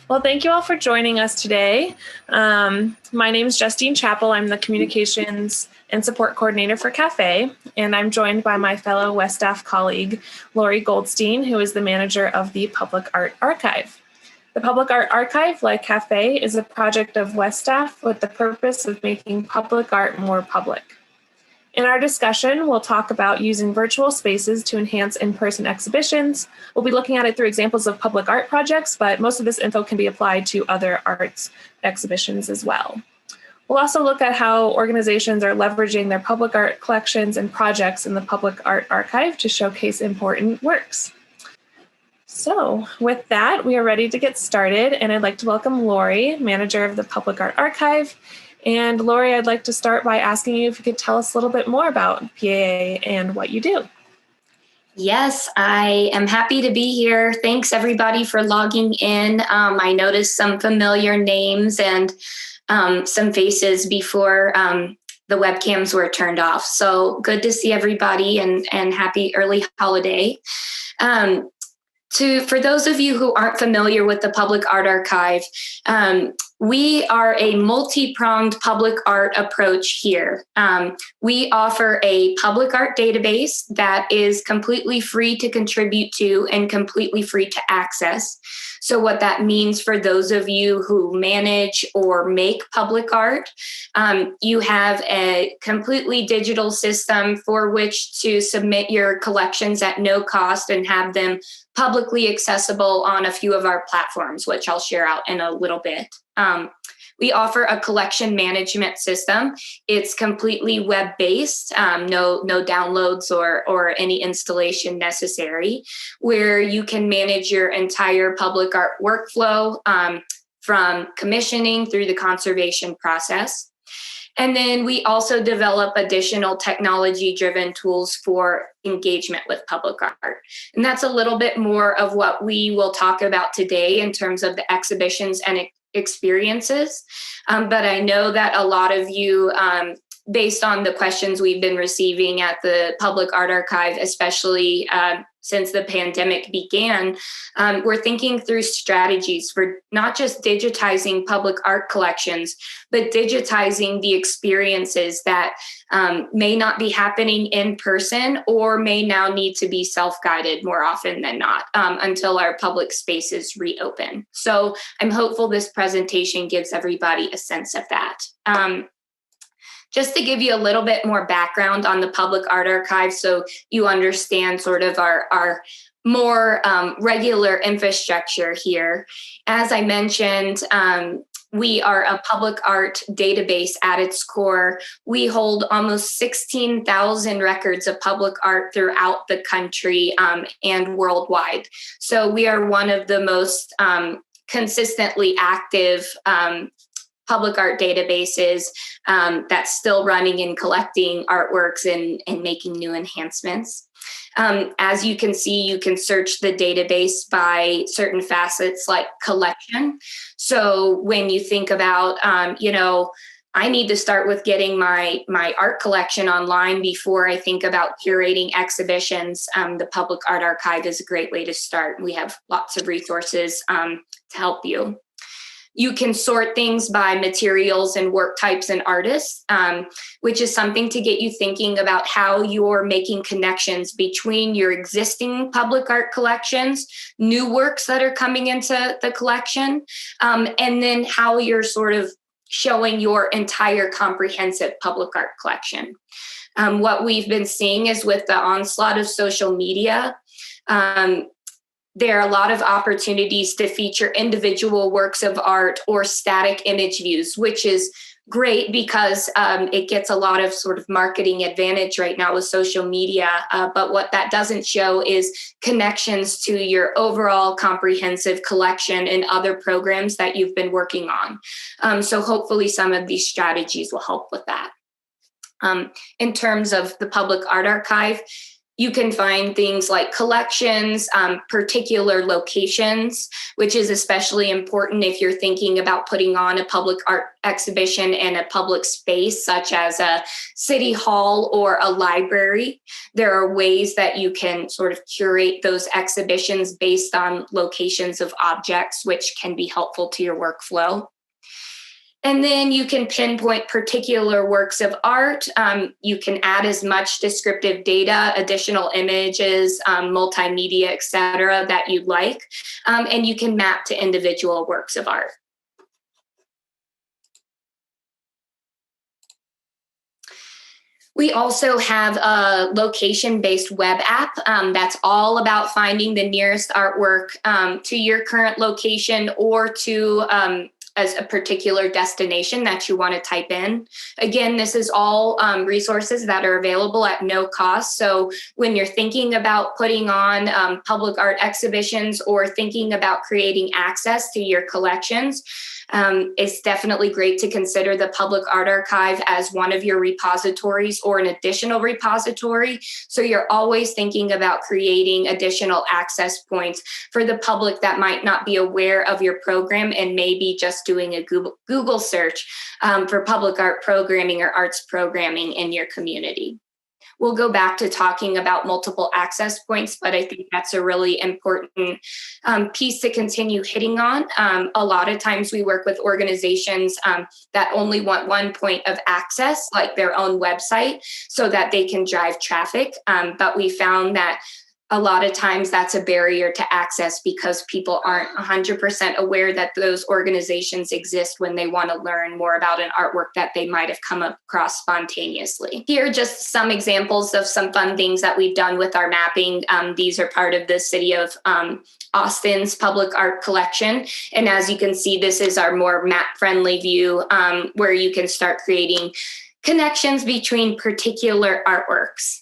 Well, thank you all for joining us today. My name is Justine Chappell. I'm the Communications and Support Coordinator for CaFÉ, and I'm joined by my fellow WESTAF colleague, Lori Goldstein, who is the manager of the Public Art Archive. The Public Art Archive, like CaFÉ, is a project of WESTAF with the purpose of making public art more public. In our discussion, we'll talk about using virtual spaces to enhance in-person exhibitions. We'll be looking at it through examples of public art projects, but most of this info can be applied to other arts exhibitions as well. We'll also look at how organizations are leveraging their public art collections and projects in the Public Art Archive to showcase important works. So with that, we are ready to get started, and I'd like to welcome Lori, manager of the Public Art Archive. And Lori, I'd like to start by asking you if you could tell us a little bit more about PAA and what you do. Yes, I am happy to be here. Thanks everybody for logging in. I noticed some familiar names and some faces before the webcams were turned off. So good to see everybody and happy early holiday. For those of you who aren't familiar with the Public Art Archive, we are a multi-pronged public art approach here. We offer a public art database that is completely free to contribute to and completely free to access. So what that means for those of you who manage or make public art, you have a completely digital system for which to submit your collections at no cost and have them publicly accessible on a few of our platforms, which I'll share out in a little bit. We offer a collection management system. It's completely web-based, no downloads or any installation necessary, where you can manage your entire public art workflow from commissioning through the conservation process. And then we also develop additional technology-driven tools for engagement with public art. And that's a little bit more of what we will talk about today in terms of the exhibitions and experiences. But I know that a lot of you, based on the questions we've been receiving at the Public Art Archive, especially since the pandemic began, we're thinking through strategies for not just digitizing public art collections, but digitizing the experiences that may not be happening in person or may now need to be self-guided more often than not until our public spaces reopen. So I'm hopeful this presentation gives everybody a sense of that. Just to give you a little bit more background on the Public Art Archive so you understand sort of our more regular infrastructure here. As I mentioned, we are a public art database at its core. We hold almost 16,000 records of public art throughout the country and worldwide. So we are one of the most consistently active public art databases that's still running and collecting artworks and making new enhancements. As you can see, you can search the database by certain facets like collection. So when you think about, I need to start with getting my art collection online before I think about curating exhibitions. The Public Art Archive is a great way to start. We have lots of resources to help you. You can sort things by materials and work types and artists, which is something to get you thinking about how you're making connections between your existing public art collections, new works that are coming into the collection, and then how you're sort of showing your entire comprehensive public art collection. What we've been seeing is with the onslaught of social media, there are a lot of opportunities to feature individual works of art or static image views, which is great because it gets a lot of sort of marketing advantage right now with social media. But what that doesn't show is connections to your overall comprehensive collection and other programs that you've been working on. So hopefully some of these strategies will help with that. In terms of the Public Art Archive, You can find things like collections, particular locations, which is especially important if you're thinking about putting on a public art exhibition in a public space, such as a city hall or a library. There are ways that you can sort of curate those exhibitions based on locations of objects, which can be helpful to your workflow. And then you can pinpoint particular works of art. You can add as much descriptive data, additional images, multimedia, et cetera, that you'd like. And you can map to individual works of art. We also have a location-based web app that's all about finding the nearest artwork to your current location or to as a particular destination that you want to type in. Again, this is all resources that are available at no cost. So when you're thinking about putting on public art exhibitions or thinking about creating access to your collections, it's definitely great to consider the Public Art Archive as one of your repositories or an additional repository. So you're always thinking about creating additional access points for the public that might not be aware of your program and maybe just doing a Google search for public art programming or arts programming in your community. We'll go back to talking about multiple access points, but I think that's a really important piece to continue hitting on. A lot of times we work with organizations that only want one point of access, like their own website, so that they can drive traffic. But we found that a lot of times that's a barrier to access because people aren't 100% aware that those organizations exist when they want to learn more about an artwork that they might have come across spontaneously. Here are just some examples of some fun things that we've done with our mapping. These are part of the city of Austin's public art collection. And as you can see, this is our more map-friendly view where you can start creating connections between particular artworks.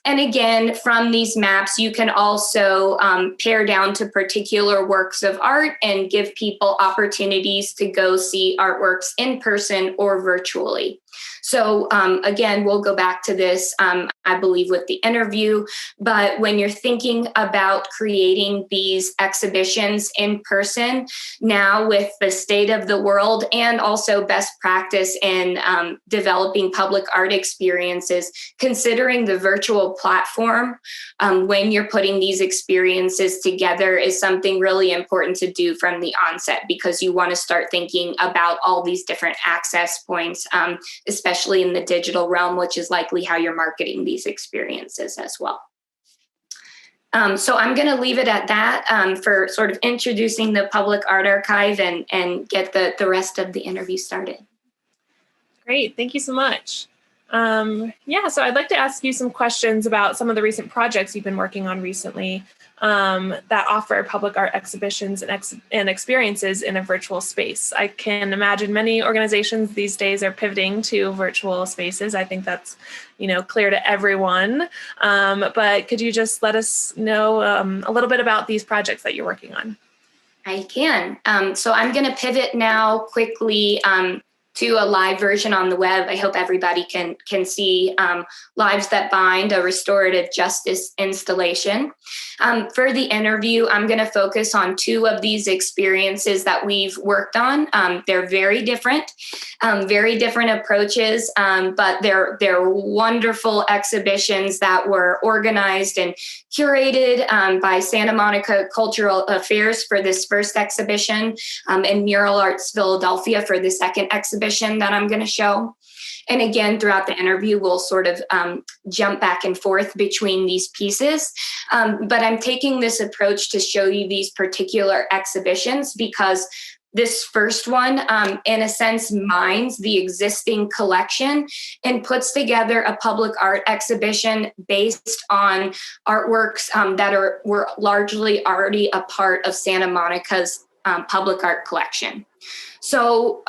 And again, from these maps, you can also pare down to particular works of art and give people opportunities to go see artworks in person or virtually. So again, we'll go back to this, I believe, with the interview. But when you're thinking about creating these exhibitions in person, now with the state of the world and also best practice in developing public art experiences, considering the virtual platform when you're putting these experiences together is something really important to do from the onset, because you want to start thinking about all these different access points, especially in the digital realm, which is likely how you're marketing these experiences as well. So I'm going to leave it at that for sort of introducing the Public Art Archive and get the rest of the interview started. Great, thank you so much. Yeah, so I'd like to ask you some questions about some of the recent projects you've been working on recently that offer public art exhibitions and experiences in a virtual space. I can imagine many organizations these days are pivoting to virtual spaces. I think that's, clear to everyone. But could you just let us know a little bit about these projects that you're working on? I can. So I'm going to pivot now quickly to a live version on the web. I hope everybody can see Lives That Bind, a restorative justice installation. For the interview, I'm going to focus on two of these experiences that we've worked on. They're very different approaches, but they're wonderful exhibitions that were organized and curated by Santa Monica Cultural Affairs for this first exhibition, and Mural Arts Philadelphia for the second exhibition that I'm going to show. And again, throughout the interview, we'll sort of jump back and forth between these pieces. But I'm taking this approach to show you these particular exhibitions because this first one, in a sense, mines the existing collection and puts together a public art exhibition based on artworks that were largely already a part of Santa Monica's public art collection. So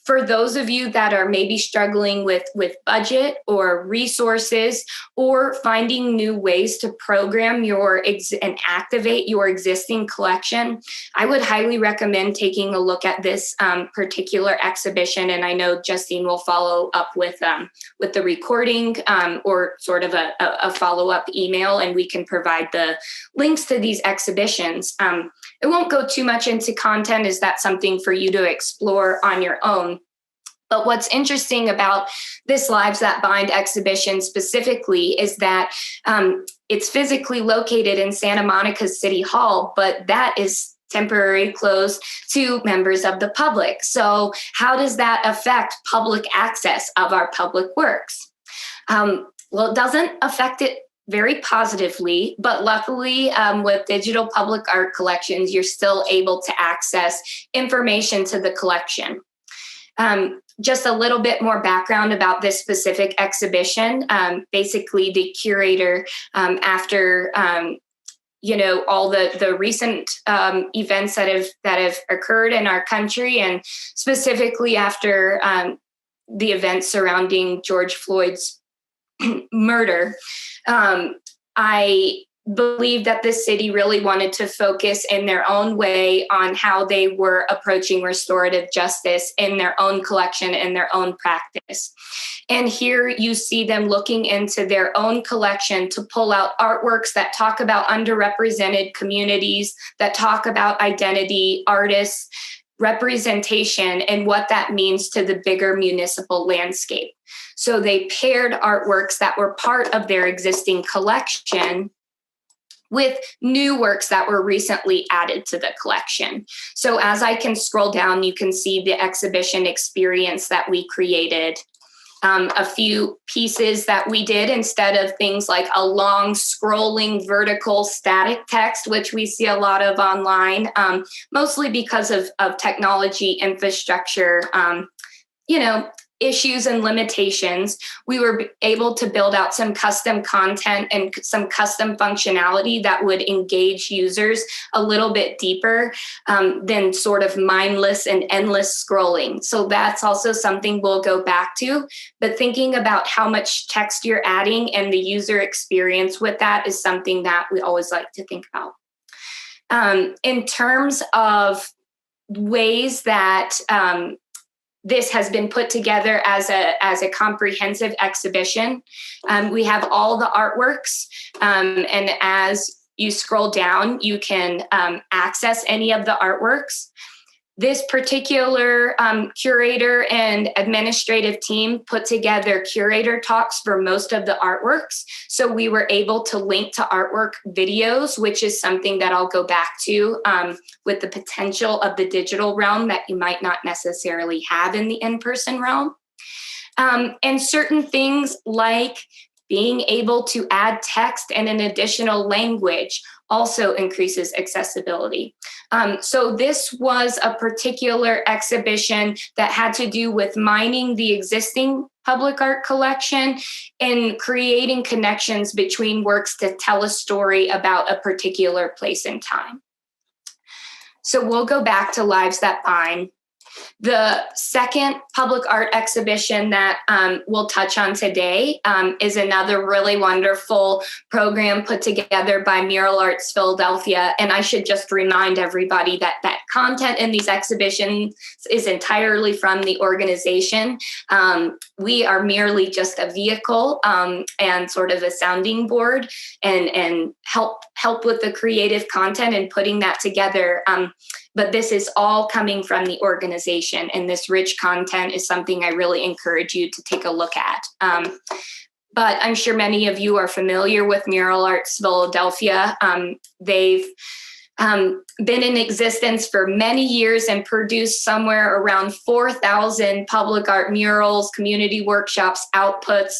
For those of you that are maybe struggling with budget or resources, or finding new ways to program and activate your existing collection, I would highly recommend taking a look at this particular exhibition. And I know Justine will follow up with the recording or sort of a follow-up email, and we can provide the links to these exhibitions. It won't go too much into content. Is that something for you to explore on your own? But what's interesting about this Lives That Bind exhibition specifically is that it's physically located in Santa Monica City Hall, but that is temporarily closed to members of the public. So how does that affect public access of our public works? Well, it doesn't affect it very positively, but luckily with digital public art collections, you're still able to access information to the collection. Just a little bit more background about this specific exhibition. Basically, the curator, after all the recent events that have occurred in our country, and specifically after the events surrounding George Floyd's murder, I believe that the city really wanted to focus in their own way on how they were approaching restorative justice in their own collection and their own practice. And here you see them looking into their own collection to pull out artworks that talk about underrepresented communities, that talk about identity, artists, representation, and what that means to the bigger municipal landscape. So they paired artworks that were part of their existing collection with new works that were recently added to the collection. So as I can scroll down, you can see the exhibition experience that we created. A few pieces that we did, instead of things like a long scrolling vertical static text, which we see a lot of online, mostly because of technology infrastructure, issues and limitations. We were able to build out some custom content and some custom functionality that would engage users a little bit deeper than sort of mindless and endless scrolling. So that's also something we'll go back to. But thinking about how much text you're adding and the user experience with that is something that we always like to think about. In terms of ways that this has been put together as a comprehensive exhibition. We have all the artworks, and as you scroll down, you can access any of the artworks. This particular curator and administrative team put together curator talks for most of the artworks. So we were able to link to artwork videos, which is something that I'll go back to with the potential of the digital realm that you might not necessarily have in the in-person realm. And certain things like being able to add text and an additional language also increases accessibility. So this was a particular exhibition that had to do with mining the existing public art collection and creating connections between works to tell a story about a particular place and time. So we'll go back to Lives That Bind. The second public art exhibition that we'll touch on today is another really wonderful program put together by Mural Arts Philadelphia. And I should just remind everybody that content in these exhibitions is entirely from the organization. We are merely just a vehicle and sort of a sounding board and help with the creative content and putting that together. But this is all coming from the organization, and this rich content is something I really encourage you to take a look at. But I'm sure many of you are familiar with Mural Arts Philadelphia. They've been in existence for many years and produced somewhere around 4,000 public art murals, community workshops, outputs,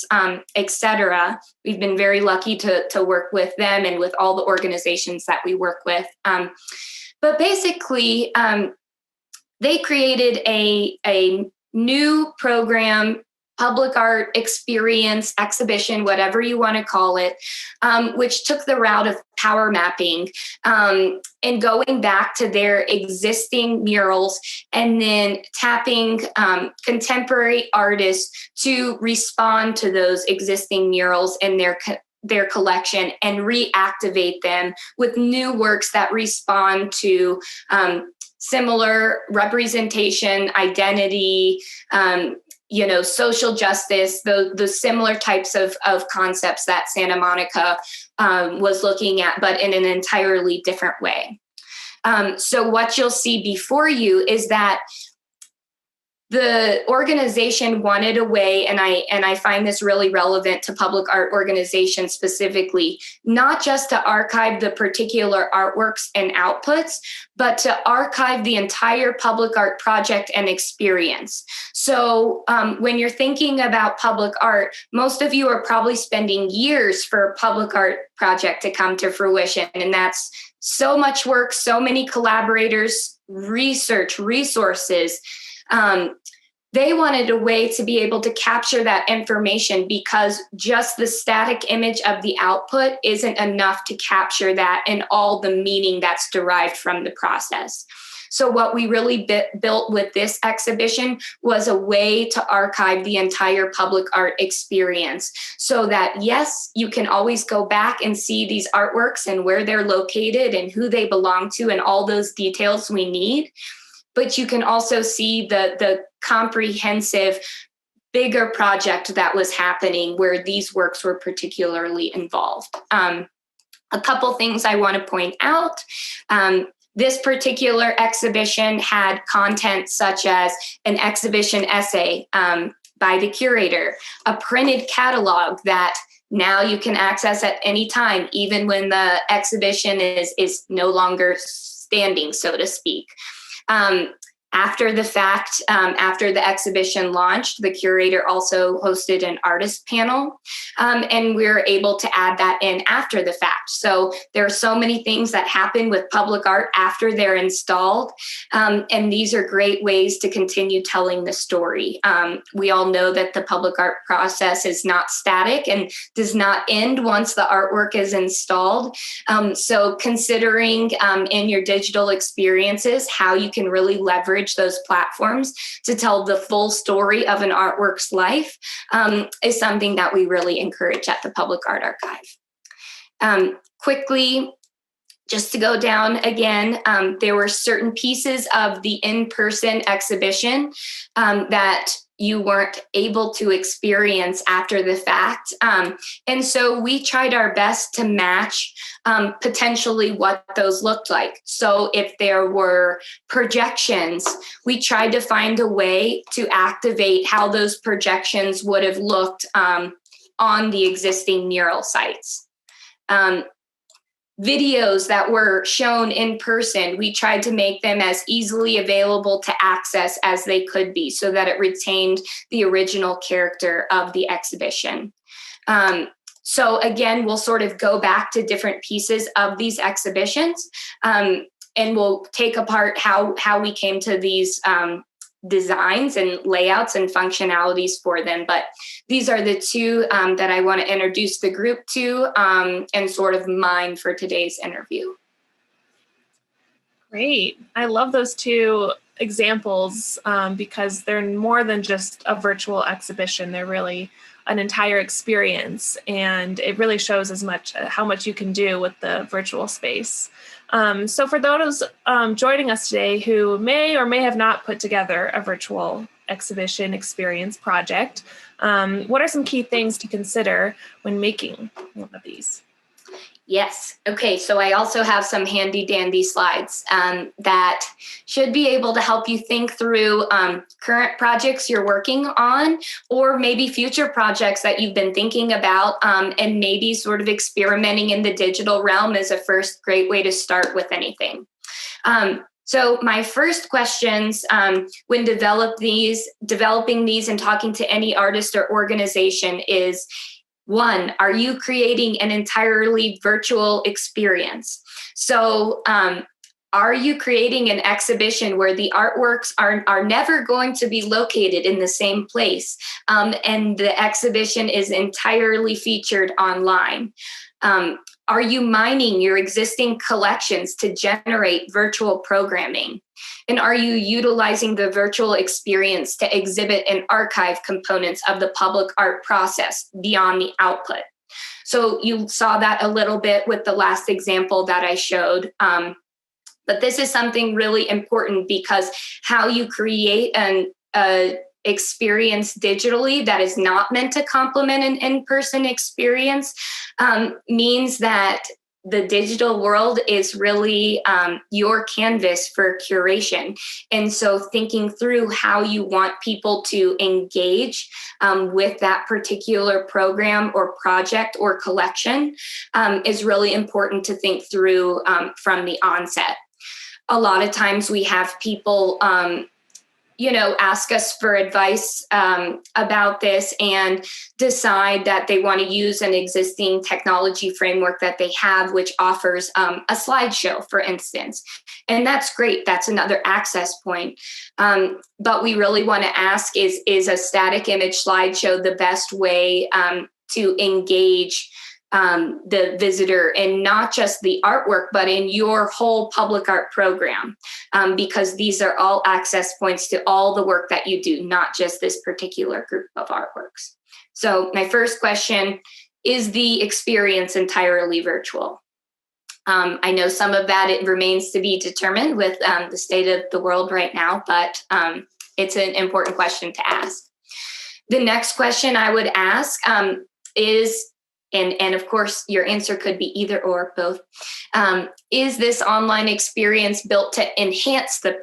etc. We've been very lucky to work with them and with all the organizations that we work with. But basically, they created a new program public art experience, exhibition, whatever you want to call it, which took the route of power mapping and going back to their existing murals and then tapping contemporary artists to respond to those existing murals in their collection and reactivate them with new works that respond to similar representation, identity, social justice, the similar types of concepts that Santa Monica was looking at, but in an entirely different way. So what you'll see before you is that the organization wanted a way, and I find this really relevant to public art organizations specifically, not just to archive the particular artworks and outputs, but to archive the entire public art project and experience. So when you're thinking about public art, most of you are probably spending years for a public art project to come to fruition. And that's so much work, so many collaborators, research, resources. They wanted a way to be able to capture that information because just the static image of the output isn't enough to capture that and all the meaning that's derived from the process. So what we really built with this exhibition was a way to archive the entire public art experience so that, yes, you can always go back and see these artworks and where they're located and who they belong to and all those details we need. But you can also see the comprehensive, bigger project that was happening where these works were particularly involved. A couple things I want to point out. This particular exhibition had content such as an exhibition essay by the curator, a printed catalog that now you can access at any time, even when the exhibition is no longer standing, so to speak. After the fact, after the exhibition launched, the curator also hosted an artist panel, and we were able to add that in after the fact. So there are so many things that happen with public art after they're installed, and these are great ways to continue telling the story. We all know that the public art process is not static and does not end once the artwork is installed. So considering in your digital experiences how you can really leverage those platforms to tell the full story of an artwork's life is something that we really encourage at the Public Art Archive. Quickly, just to go down again, there were certain pieces of the in-person exhibition that you weren't able to experience after the fact. And so we tried our best to match potentially what those looked like. So if there were projections, we tried to find a way to activate how those projections would have looked on the existing mural sites. Videos that were shown in person, we tried to make them as easily available to access as they could be so that it retained the original character of the exhibition. So again, we'll sort of go back to different pieces of these exhibitions and we'll take apart how we came to these designs and layouts and functionalities for them. But these are the two that I want to introduce the group to and sort of mine for today's interview. Great. I love those two examples because they're more than just a virtual exhibition. They're really an entire experience, and it really shows how much you can do with the virtual space. So for those joining us today who may or may have not put together a virtual exhibition experience project, what are some key things to consider when making one of these? Yes. Okay. So I also have some handy dandy slides that should be able to help you think through current projects you're working on, or maybe future projects that you've been thinking about, and maybe sort of experimenting in the digital realm is a first great way to start with anything. So my first questions when developing these and talking to any artist or organization is, one, are you creating an entirely virtual experience? So Are you creating an exhibition where the artworks are never going to be located in the same place, and the exhibition is entirely featured online? Are you mining your existing collections to generate virtual programming? And are you utilizing the virtual experience to exhibit and archive components of the public art process beyond the output? So you saw that a little bit with the last example that I showed. But this is something really important, because how you create an experience digitally that is not meant to complement an in-person experience means that the digital world is really your canvas for curation. And so thinking through how you want people to engage with that particular program or project or collection is really important to think through from the onset. A lot of times we have people ask us for advice about this and decide that they want to use an existing technology framework that they have, which offers a slideshow, for instance. And that's great. That's another access point. But we really want to ask, is a static image slideshow the best way to engage the visitor, and not just the artwork, but in your whole public art program, because these are all access points to all the work that you do, not just this particular group of artworks. So my first question, is the experience entirely virtual? I know some of that it remains to be determined with the state of the world right now, but it's an important question to ask. The next question I would ask is, and of course, your answer could be either or, both. Is this online experience built to enhance the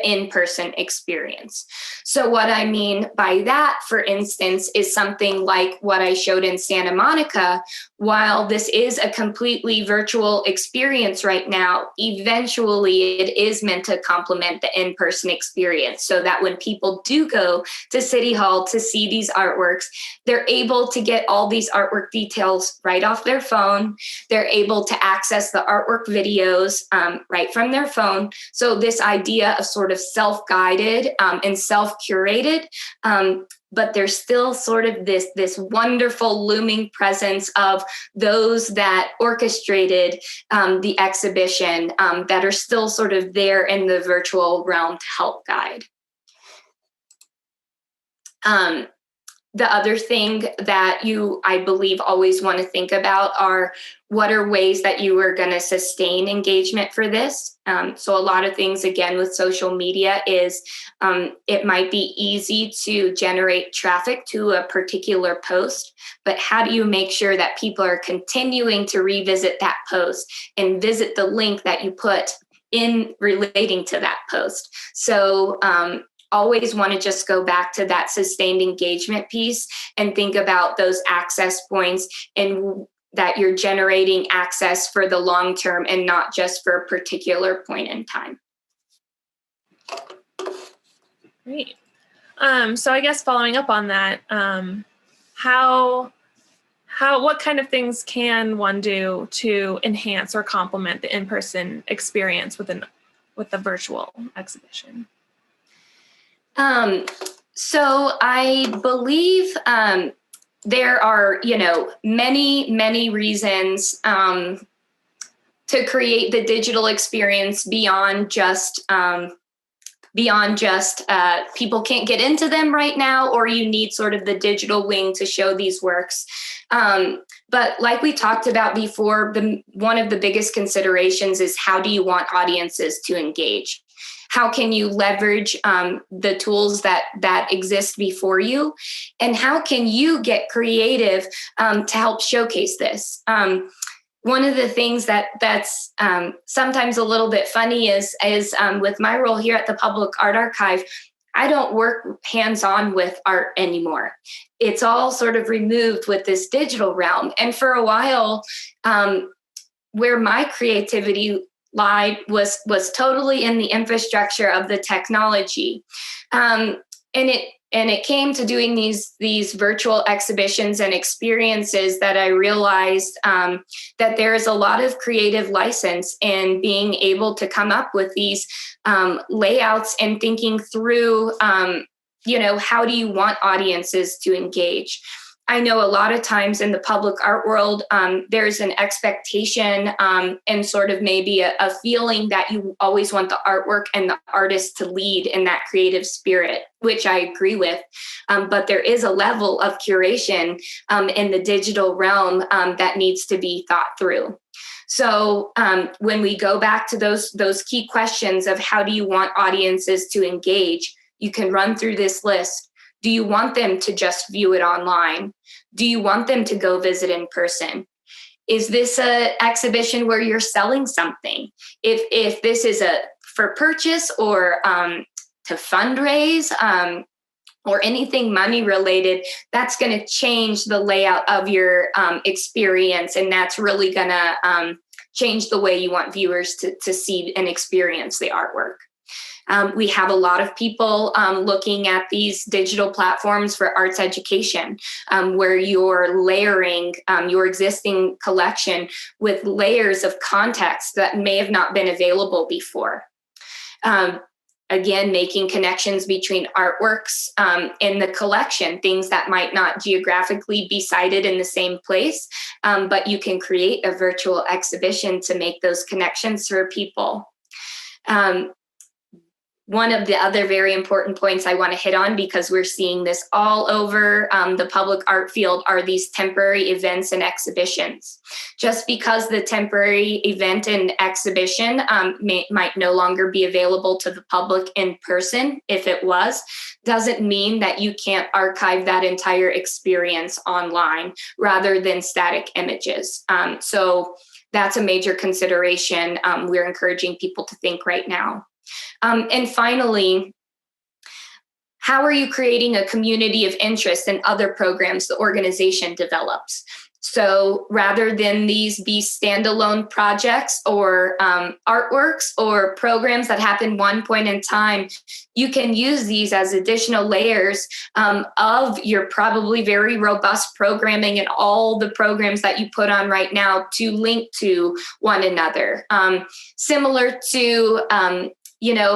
in-person experience? So what I mean by that, for instance, is something like what I showed in Santa Monica. While this is a completely virtual experience right now, eventually it is meant to complement the in-person experience, so that when people do go to City Hall to see these artworks, they're able to get all these artwork details right off their phone. They're able to access the artwork videos right from their phone. So this idea of sort of self-guided and self-curated, but there's still sort of this wonderful looming presence of those that orchestrated the exhibition that are still sort of there in the virtual realm to help guide. The other thing that you, I believe, always want to think about are what are ways that you are going to sustain engagement for this. So a lot of things, again, with social media is it might be easy to generate traffic to a particular post, but how do you make sure that people are continuing to revisit that post and visit the link that you put in relating to that post? So always want to just go back to that sustained engagement piece and think about those access points, and that you're generating access for the long term and not just for a particular point in time. Great. So I guess following up on that, what kind of things can one do to enhance or complement the in-person experience with the virtual exhibition? So I believe there are, many reasons to create the digital experience beyond just people can't get into them right now, or you need sort of the digital wing to show these works. But like we talked about before, one of the biggest considerations is, how do you want audiences to engage? How can you leverage the tools that exist before you? And how can you get creative to help showcase this? One of the things that's sometimes a little bit funny is with my role here at the Public Art Archive, I don't work hands-on with art anymore. It's all sort of removed with this digital realm. And for a while, where my creativity lied was totally in the infrastructure of the technology. it came to doing these virtual exhibitions and experiences that I realized that there is a lot of creative license in being able to come up with these layouts and thinking through, how do you want audiences to engage? I know a lot of times in the public art world, there's an expectation and sort of maybe a feeling that you always want the artwork and the artist to lead in that creative spirit, which I agree with. But there is a level of curation in the digital realm that needs to be thought through. So when we go back to those key questions of how do you want audiences to engage, you can run through this list. Do you want them to just view it online? Do you want them to go visit in person? Is this an exhibition where you're selling something? If this is for purchase or to fundraise or anything money related, that's going to change the layout of your experience, and that's really going to change the way you want viewers to see and experience the artwork. We have a lot of people looking at these digital platforms for arts education, where you're layering your existing collection with layers of context that may have not been available before. Again, making connections between artworks in the collection, things that might not geographically be sited in the same place, but you can create a virtual exhibition to make those connections for people. One of the other very important points I want to hit on, because we're seeing this all over the public art field, are these temporary events and exhibitions. Just because the temporary event and exhibition might no longer be available to the public in person, if it was, doesn't mean that you can't archive that entire experience online rather than static images. So that's a major consideration we're encouraging people to think right now. And finally, how are you creating a community of interest in other programs the organization develops? So rather than these be standalone projects or artworks or programs that happen one point in time, you can use these as additional layers of your probably very robust programming and all the programs that you put on right now to link to one another. Similar to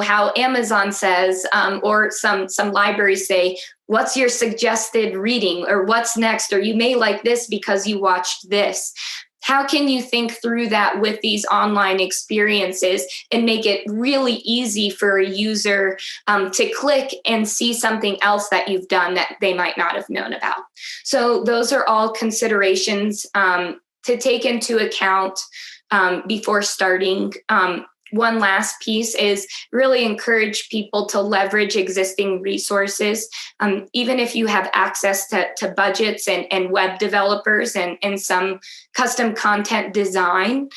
how Amazon says, or some libraries say, what's your suggested reading, or what's next, or you may like this because you watched this. How can you think through that with these online experiences and make it really easy for a user to click and see something else that you've done that they might not have known about? So those are all considerations to take into account before starting. One last piece is really encourage people to leverage existing resources. Even if you have access to budgets and web developers and some custom content design,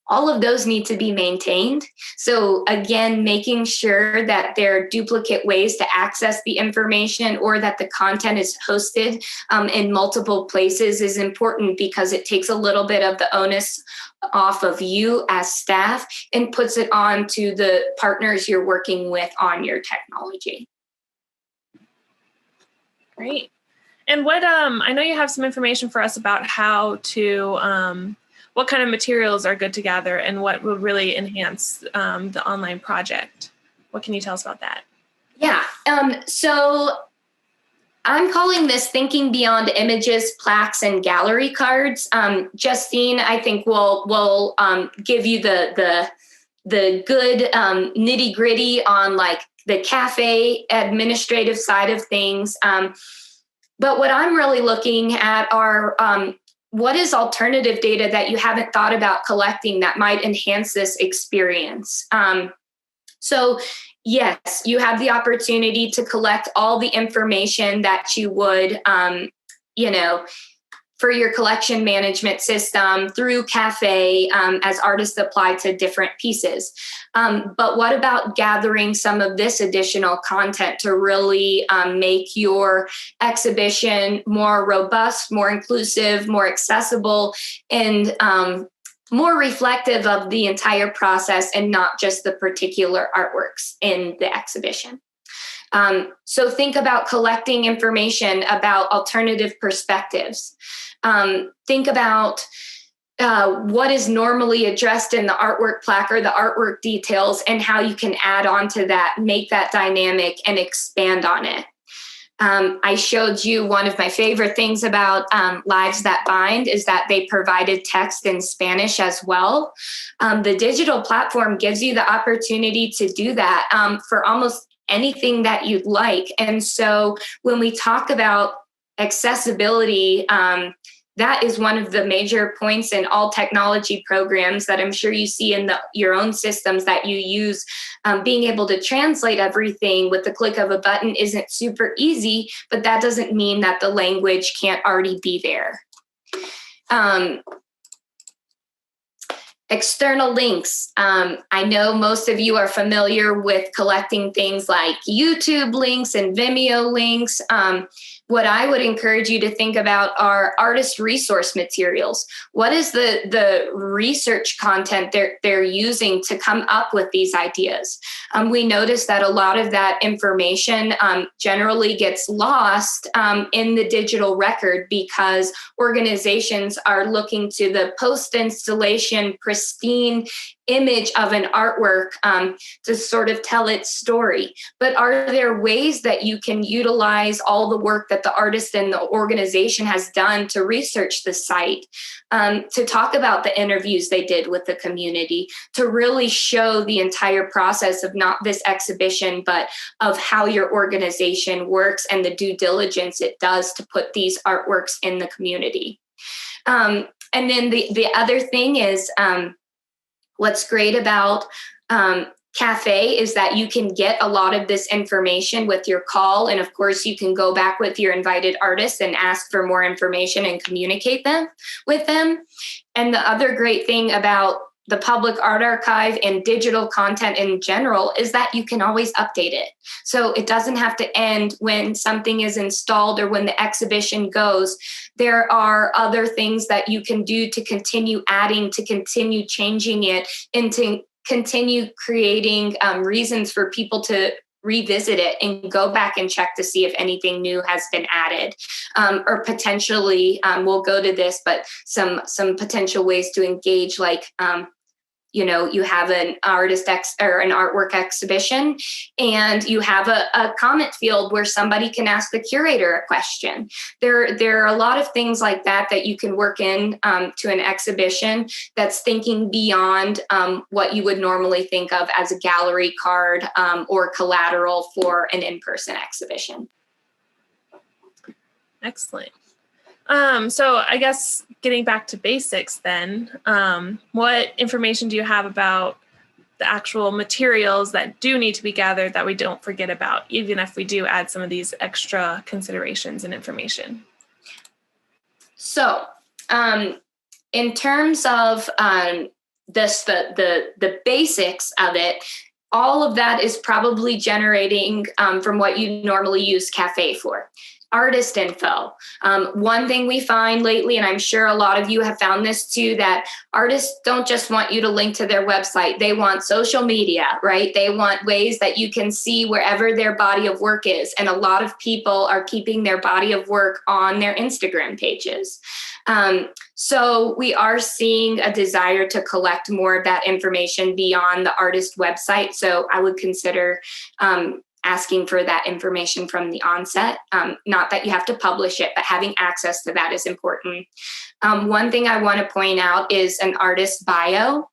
all of those need to be maintained. So again, making sure that there are duplicate ways to access the information or that the content is hosted in multiple places is important, because it takes a little bit of the onus off of you as staff and puts it on to the partners you're working with on your technology. Great. And what, I know you have some information for us about how to, what kind of materials are good to gather and what will really enhance the online project. What can you tell us about that? Yeah, so I'm calling this Thinking Beyond Images, Plaques, and Gallery Cards. Justine, I think, will give you the good nitty gritty on like the CaFÉ administrative side of things. But what I'm really looking at are what is alternative data that you haven't thought about collecting that might enhance this experience? So yes, you have the opportunity to collect all the information that you would, for your collection management system through CaFÉ as artists apply to different pieces. But what about gathering some of this additional content to really make your exhibition more robust, more inclusive, more accessible, and more reflective of the entire process and not just the particular artworks in the exhibition? So think about collecting information about alternative perspectives. Think about what is normally addressed in the artwork plaque or the artwork details, and how you can add on to that, make that dynamic, and expand on it. I showed you one of my favorite things about Lives That Bind is that they provided text in Spanish as well. The digital platform gives you the opportunity to do that for almost anything that you'd like. And so when we talk about accessibility, that is one of the major points in all technology programs that I'm sure you see in your own systems that you use. Being able to translate everything with the click of a button isn't super easy, but that doesn't mean that the language can't already be there. External links. I know most of you are familiar with collecting things like YouTube links and Vimeo links. What I would encourage you to think about are artist resource materials. What is the research content they're using to come up with these ideas? We notice that a lot of that information generally gets lost in the digital record because organizations are looking to the post-installation pristine image of an artwork to sort of tell its story. But are there ways that you can utilize all the work that the artist and the organization has done to research the site, to talk about the interviews they did with the community, to really show the entire process of not this exhibition, but of how your organization works and the due diligence it does to put these artworks in the community? And then the other thing is, what's great about CaFÉ is that you can get a lot of this information with your call. And of course, you can go back with your invited artists and ask for more information and communicate with them. And the other great thing about the public art archive and digital content in general is that you can always update it. So it doesn't have to end when something is installed or when the exhibition goes. There are other things that you can do to continue adding, to continue changing it, and to continue creating reasons for people to revisit it and go back and check to see if anything new has been added, or potentially we'll go to this, but some potential ways to engage, like you have an artist or an artwork exhibition, and you have a comment field where somebody can ask the curator a question. There are a lot of things like that you can work in to an exhibition that's thinking beyond what you would normally think of as a gallery card or collateral for an in-person exhibition. Excellent. So I guess getting back to basics then, what information do you have about the actual materials that do need to be gathered that we don't forget about, even if we do add some of these extra considerations and information? So in terms of the basics of it, all of that is probably generating from what you normally use CaFÉ for. Artist info. One thing we find lately, and I'm sure a lot of you have found this too, that artists don't just want you to link to their website. They want social media, right? They want ways that you can see wherever their body of work is. And a lot of people are keeping their body of work on their Instagram pages. So we are seeing a desire to collect more of that information beyond the artist website. So I would consider asking for that information from the onset. Not that you have to publish it, but having access to that is important. One thing I want to point out is an artist bio.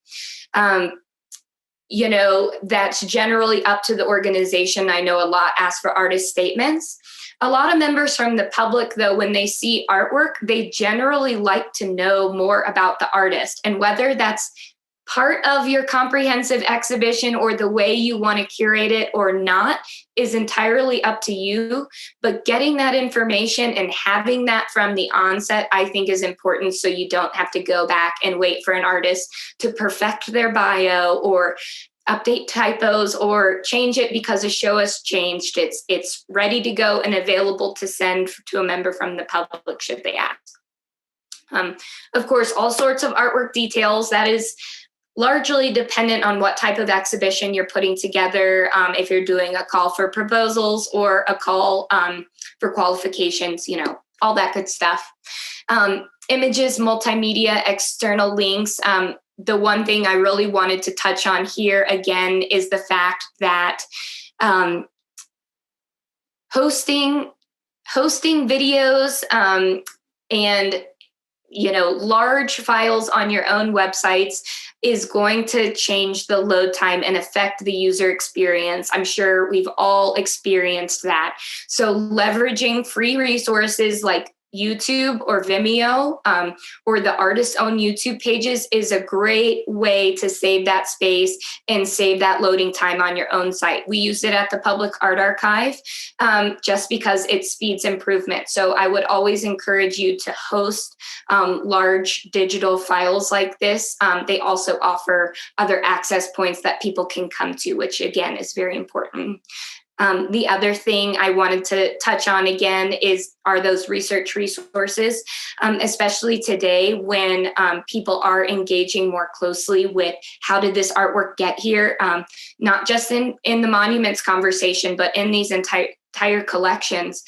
That's generally up to the organization. I know a lot ask for artist statements. A lot of members from the public, though, when they see artwork, they generally like to know more about the artist, and whether that's part of your comprehensive exhibition or the way you want to curate it or not is entirely up to you. But getting that information and having that from the onset, I think, is important, so you don't have to go back and wait for an artist to perfect their bio or update typos or change it because a show has changed. It's ready to go and available to send to a member from the public should they ask. Of course, all sorts of artwork details. That is largely dependent on what type of exhibition you're putting together, if you're doing a call for proposals or a call for qualifications, all that good stuff. Images, multimedia, external links. The one thing I really wanted to touch on here again is the fact that hosting videos and large files on your own websites is going to change the load time and affect the user experience. I'm sure we've all experienced that. So leveraging free resources like YouTube or Vimeo or the artist's own YouTube pages is a great way to save that space and save that loading time on your own site. We use it at the Public Art Archive just because it speeds improvement. So I would always encourage you to host large digital files like this. They also offer other access points that people can come to, which again is very important. The other thing I wanted to touch on again are those research resources, especially today when people are engaging more closely with how did this artwork get here, not just in the monuments conversation, but in these entire collections.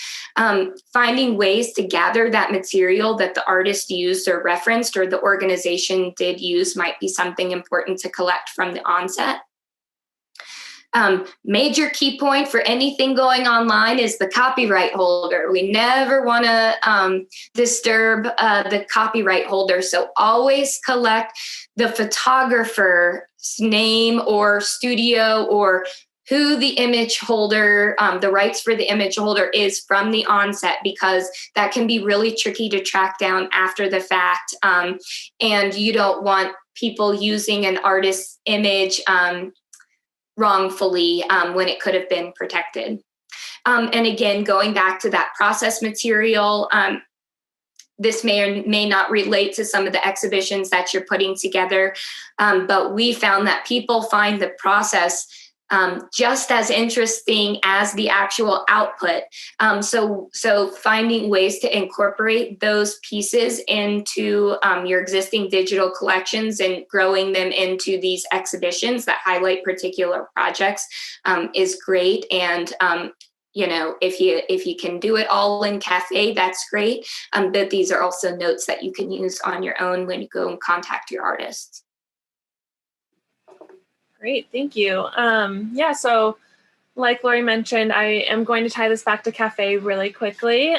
Finding ways to gather that material that the artist used or referenced or the organization did use might be something important to collect from the onset. Major key point for anything going online is the copyright holder. We never want to disturb the copyright holder. So always collect the photographer's name or studio or who the image holder, the rights for the image holder is from the onset, because that can be really tricky to track down after the fact. And you don't want people using an artist's image wrongfully when it could have been protected. And again, going back to that process material, this may or may not relate to some of the exhibitions that you're putting together, but we found that people find the process just as interesting as the actual output. So finding ways to incorporate those pieces into your existing digital collections and growing them into these exhibitions that highlight particular projects is great. And if you can do it all in CaFÉ, that's great. But these are also notes that you can use on your own when you go and contact your artists. Great, thank you. So like Lori mentioned, I am going to tie this back to CaFÉ really quickly.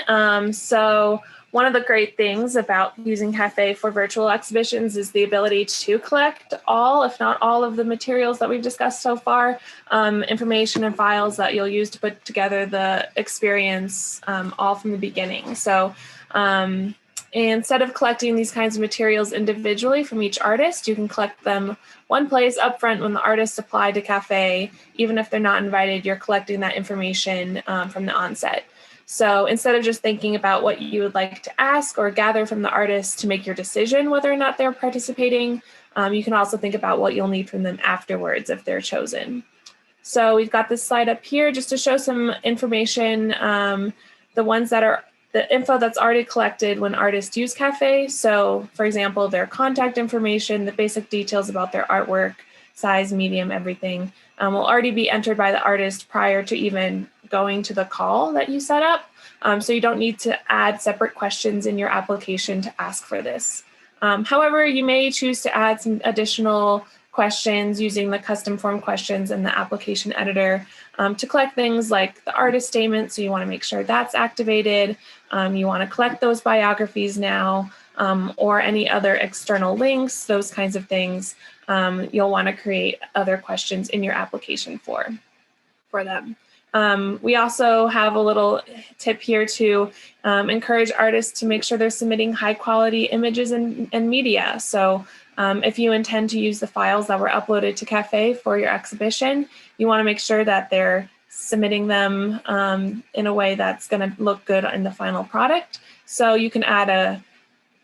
So one of the great things about using CaFÉ for virtual exhibitions is the ability to collect all, if not all, of the materials that we've discussed so far, information and files that you'll use to put together the experience all from the beginning. So instead of collecting these kinds of materials individually from each artist, you can collect them one place up front when the artists apply to CaFÉ. Even if they're not invited, you're collecting that information from the onset. So instead of just thinking about what you would like to ask or gather from the artist to make your decision whether or not they're participating, you can also think about what you'll need from them afterwards if they're chosen. So we've got this slide up here just to show some information, the ones that are the info that's already collected when artists use CaFÉ. So for example, their contact information, the basic details about their artwork, size, medium, everything will already be entered by the artist prior to even going to the call that you set up. So you don't need to add separate questions in your application to ask for this. However, you may choose to add some additional questions using the custom form questions in the application editor to collect things like the artist statement. So you want to make sure that's activated. You want to collect those biographies now or any other external links, those kinds of things. You'll want to create other questions in your application for them. We also have a little tip here to encourage artists to make sure they're submitting high quality images and media. So if you intend to use the files that were uploaded to CaFÉ for your exhibition, you want to make sure that they're submitting them in a way that's going to look good in the final product. So you can add a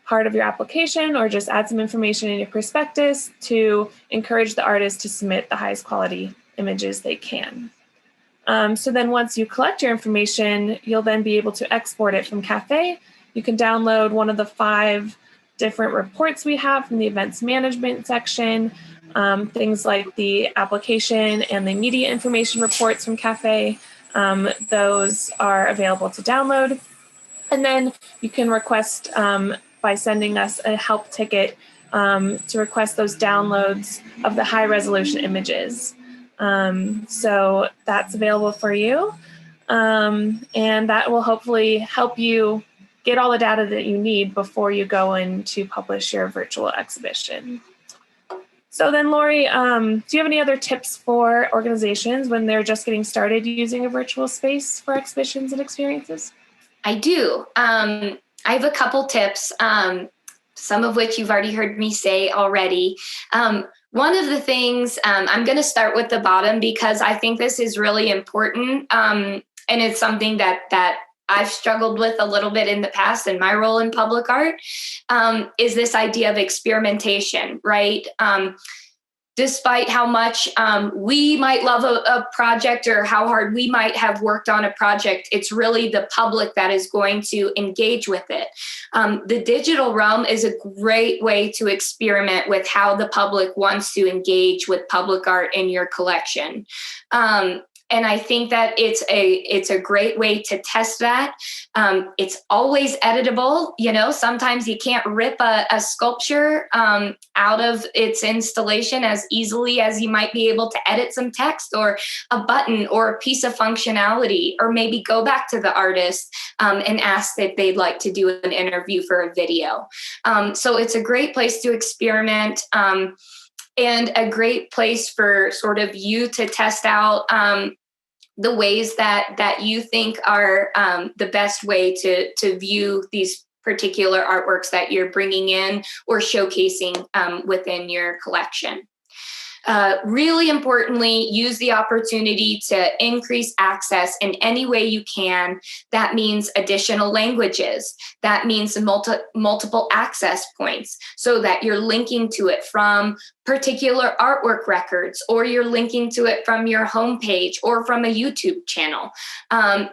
part of your application or just add some information in your prospectus to encourage the artist to submit the highest quality images they can. So then once you collect your information, you'll then be able to export it from CaFÉ. You can download one of the 5 different reports we have from the events management section. things like the application and the media information reports from CaFÉ. Those are available to download. And then you can request by sending us a help ticket to request those downloads of the high resolution images. So that's available for you. And that will hopefully help you get all the data that you need before you go in to publish your virtual exhibition. So then, Lori, do you have any other tips for organizations when they're just getting started using a virtual space for exhibitions and experiences? I do. I have a couple tips, some of which you've already heard me say already. One of the things, I'm going to start with the bottom because I think this is really important. And it's something that I've struggled with a little bit in the past in my role in public art, is this idea of experimentation, right? Despite how much we might love a project or how hard we might have worked on a project, it's really the public that is going to engage with it. The digital realm is a great way to experiment with how the public wants to engage with public art in your collection. And I think that it's a great way to test that. It's always editable. You know, sometimes you can't rip a sculpture out of its installation as easily as you might be able to edit some text or a button or a piece of functionality, or maybe go back to the artist and ask if they'd like to do an interview for a video. So it's a great place to experiment. And a great place for sort of you to test out the ways that you think are the best way to view these particular artworks that you're bringing in or showcasing within your collection. Really importantly, use the opportunity to increase access in any way you can. That means additional languages. That means multiple access points so that you're linking to it from particular artwork records, or you're linking to it from your homepage or from a YouTube channel.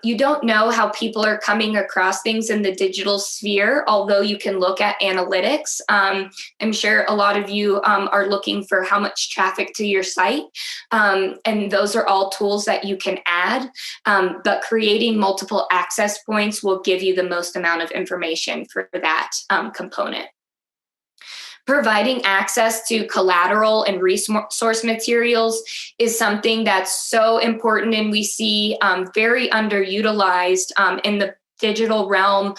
You don't know how people are coming across things in the digital sphere, although you can look at analytics. I'm sure a lot of you are looking for how much traffic to your site. And those are all tools that you can add, but creating multiple access points will give you the most amount of information for that component. Providing access to collateral and resource materials is something that's so important, and we see very underutilized in the digital realm,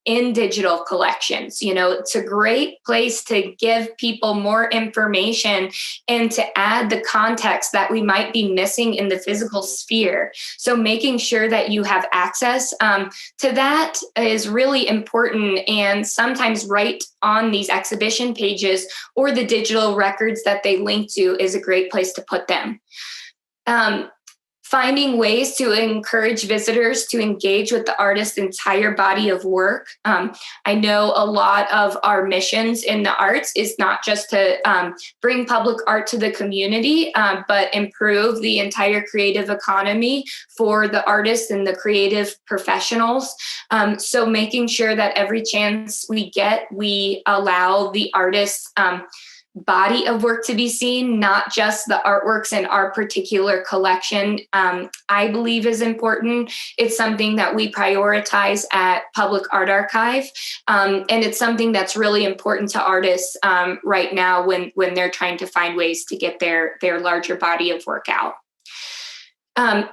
in digital collections. You know, it's a great place to give people more information and to add the context that we might be missing in the physical sphere. So making sure that you have access to that is really important, and sometimes right on these exhibition pages or the digital records that they link to is a great place to put them. Finding ways to encourage visitors to engage with the artist's entire body of work. I know a lot of our missions in the arts is not just to bring public art to the community, but improve the entire creative economy for the artists and the creative professionals. So making sure that every chance we get, we allow the artists body of work to be seen, not just the artworks in our particular collection, I believe is important. It's something that we prioritize at Public Art Archive. And it's something that's really important to artists right now when they're trying to find ways to get their larger body of work out.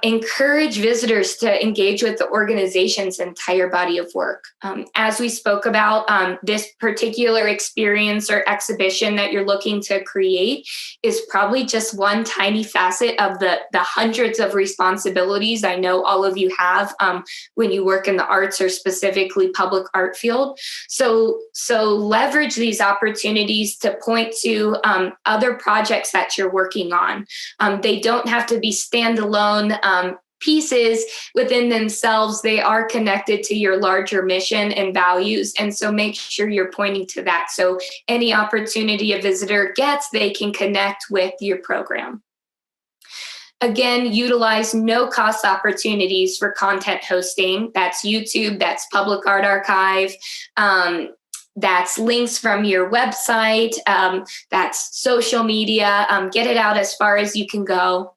Encourage visitors to engage with the organization's entire body of work. As we spoke about, this particular experience or exhibition that you're looking to create is probably just one tiny facet of the hundreds of responsibilities I know all of you have when you work in the arts or specifically public art field. So leverage these opportunities to point to other projects that you're working on. They don't have to be standalone pieces within themselves. They are connected to your larger mission and values. And so make sure you're pointing to that. So any opportunity a visitor gets, they can connect with your program. Again, utilize no-cost opportunities for content hosting. That's YouTube, that's Public Art Archive. that's links from your website, that's social media, get it out as far as you can go.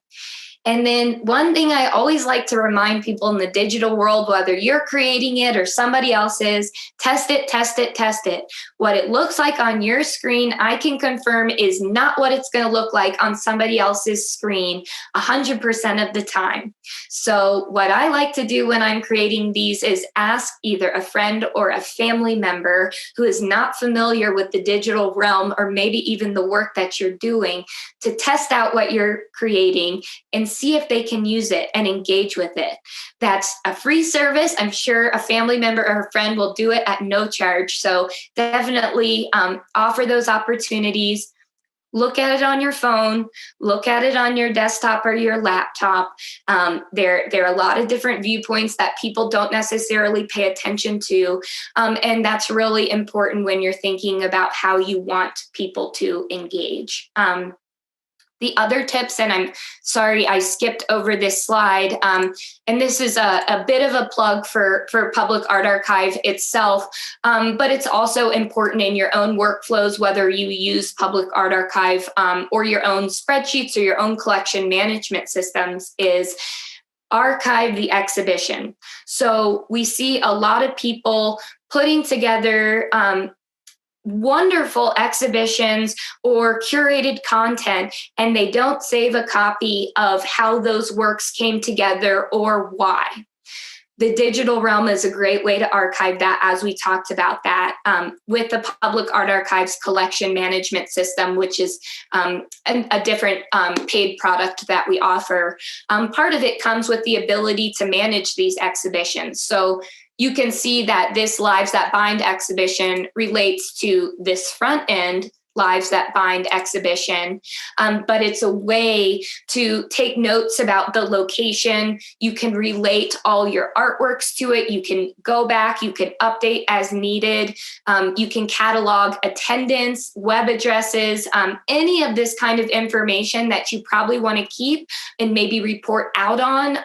And then one thing I always like to remind people in the digital world, whether you're creating it or somebody else is, test it, test it, test it. What it looks like on your screen, I can confirm is not what it's going to look like on somebody else's screen 100% of the time. So what I like to do when I'm creating these is ask either a friend or a family member who is not familiar with the digital realm, or maybe even the work that you're doing, to test out what you're creating and see if they can use it and engage with it. That's a free service. I'm sure a family member or a friend will do it at no charge. So definitely offer those opportunities. Look at it on your phone, look at it on your desktop or your laptop. There are a lot of different viewpoints that people don't necessarily pay attention to. And that's really important when you're thinking about how you want people to engage. The other tips, and I'm sorry I skipped over this slide, and this is a bit of a plug for Public Art Archive itself, but it's also important in your own workflows, whether you use Public Art Archive or your own spreadsheets or your own collection management systems, is archive the exhibition. So we see a lot of people putting together wonderful exhibitions or curated content, and they don't save a copy of how those works came together or why. The digital realm is a great way to archive that, as we talked about that with the Public Art Archive's collection management system, which is a different paid product that we offer. Part of it comes with the ability to manage these exhibitions. So you can see that this Lives That Bind exhibition relates to this front end Lives That Bind exhibition, but it's a way to take notes about the location. You can relate all your artworks to it. You can go back, you can update as needed. You can catalog attendance, web addresses, any of this kind of information that you probably want to keep and maybe report out on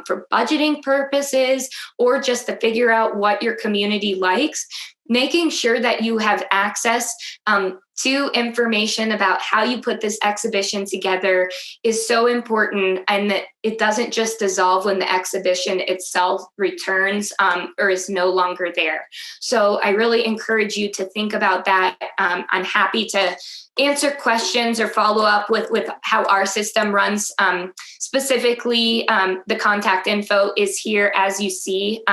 for budgeting purposes, or just to figure out what your community likes. Making sure that you have access to information about how you put this exhibition together is so important, and that it doesn't just dissolve when the exhibition itself returns or is no longer there. So I really encourage you to think about that. I'm happy to answer questions or follow up with how our system runs. Specifically, the contact info is here, as you see.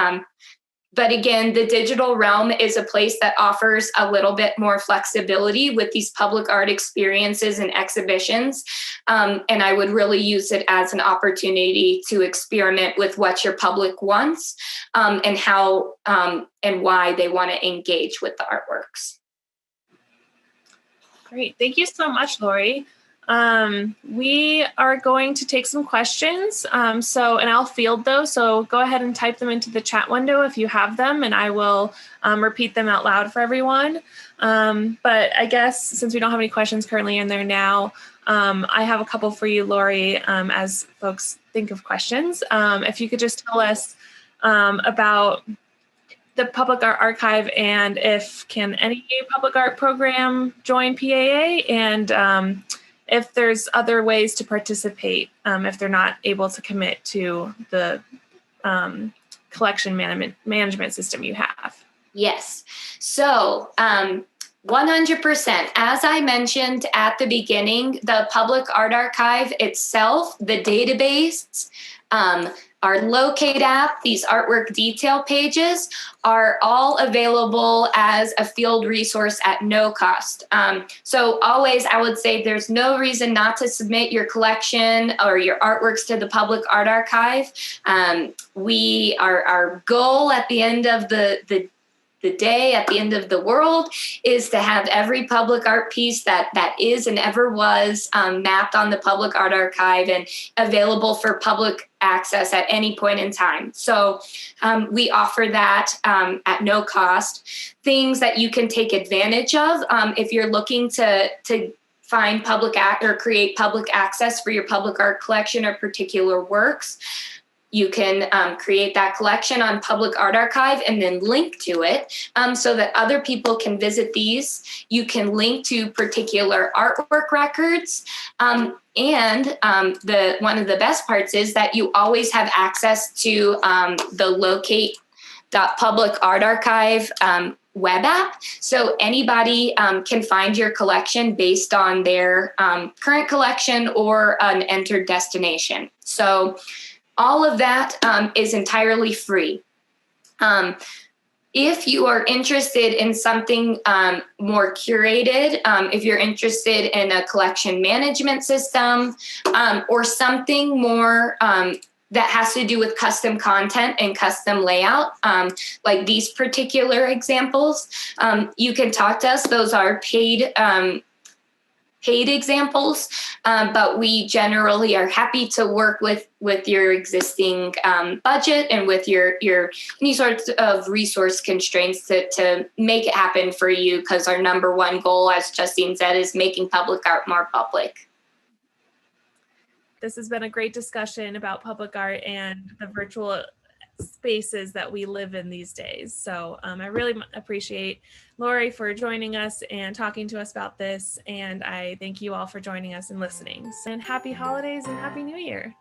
But again, the digital realm is a place that offers a little bit more flexibility with these public art experiences and exhibitions. And I would really use it as an opportunity to experiment with what your public wants and how and why they want to engage with the artworks. Great. Thank you so much, Lori. We are going to take some questions. And I'll field those. So go ahead and type them into the chat window if you have them, and I will repeat them out loud for everyone. But I guess since we don't have any questions currently in there now, I have a couple for you, Lori, as folks think of questions. If you could just tell us about the Public Art Archive, and can any public art program join PAA, and if there's other ways to participate if they're not able to commit to the collection management system you have. Yes. So 100%. As I mentioned at the beginning, the Public Art Archive itself, the database, our Locate app, these artwork detail pages are all available as a field resource at no cost. So always, I would say there's no reason not to submit your collection or your artworks to the Public Art Archive. Our goal at the end of the day, at the end of the world, is to have every public art piece that is and ever was mapped on the Public Art Archive and available for public access at any point in time. So we offer that at no cost. Things that you can take advantage of if you're looking to find or create public access for your public art collection or particular works. You can create that collection on Public Art Archive and then link to it so that other people can visit these. You can link to particular artwork records. And one of the best parts is that you always have access to the locate.public art archive web app. So anybody can find your collection based on their current collection or an entered destination. So all of that is entirely free. If you are interested in something more curated, if you're interested in a collection management system or something more that has to do with custom content and custom layout, like these particular examples, you can talk to us. Those are paid examples, but we generally are happy to work with your existing budget and with your any sorts of resource constraints to make it happen for you, because our number one goal, as Justine said, is making public art more public. This has been a great discussion about public art and the virtual spaces that we live in these days. So I really appreciate Lori for joining us and talking to us about this. And I thank you all for joining us and listening. And happy holidays and happy New Year.